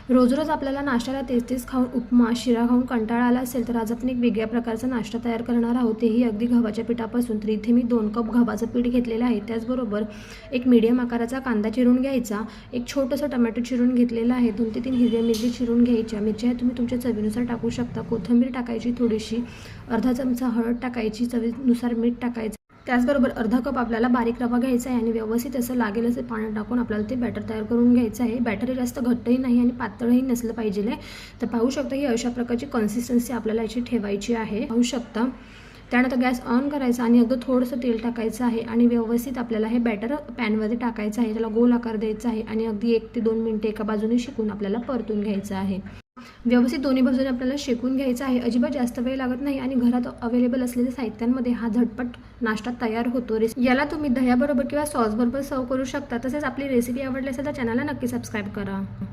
रोज रोज आपल्याला नाश्त्याला तेच तेच खाऊन उपमा शिरा खाऊन कंटाळा आला असेल तर आज आपण एक वेगळ्या प्रकारचा नाश्ता तयार करणार आहोत, तेही अगदी गव्हाच्या पिठापासून. तर इथे मी 2 कप गव्हाचं पीठ घेतलेलं आहे. त्याचबरोबर एक मीडियम आकाराचा कांदा चिरून घ्यायचा, एक छोटंसं टमॅटो चिरून घेतलेलं आहे, 2 ते 3 हिरव्या मिरची चिरून घ्यायच्या. मिरच्या तुम्ही तुमच्या चवीनुसार टाकू शकता. कोथिंबीर टाकायची थोडीशी, अर्धा चमचा हळद टाकायची, चवीनुसार मीठ टाकायचं. त्याचबरोबर अर्धा कप आपल्याला बारीक रवा घ्यायचा आहे आणि व्यवस्थित असं लागेल असं पाणी टाकून आपल्याला ते बॅटर तयार करून घ्यायचं आहे. बॅटर जास्त घट्टही नाही आणि पातळही नसलं पाहिजे. तर पाहू शकता ही अशा प्रकारची कन्सिस्टन्सी आपल्याला याची ठेवायची आहे. पाहू शकता. त्यानंतर गॅस ऑन करायचा आणि अगदी थोडंसं तेल टाकायचं आहे आणि व्यवस्थित आपल्याला हे बॅटर पॅनमध्ये टाकायचं आहे. त्याला गोल आकार द्यायचा आहे आणि अगदी 1 ते 2 मिनिटे एका बाजूने शेकून आपल्याला परतून घ्यायचं आहे. व्यवस्थित दोन्ही बाजूने आपल्याला शेकून घ्यायचं आहे. अजिबात जास्त वेळ लागत नाही आणि घरात अवेलेबल असलेल्या साहित्यांमध्ये हा झटपट नाश्ता तयार होतो. याला तुम्ही दह्याबरोबर किंवा सॉसबरोबर सर्व करू शकता. तसेच आपली रेसिपी आवडली असेल तर चॅनलला नक्की सबस्क्राईब करा.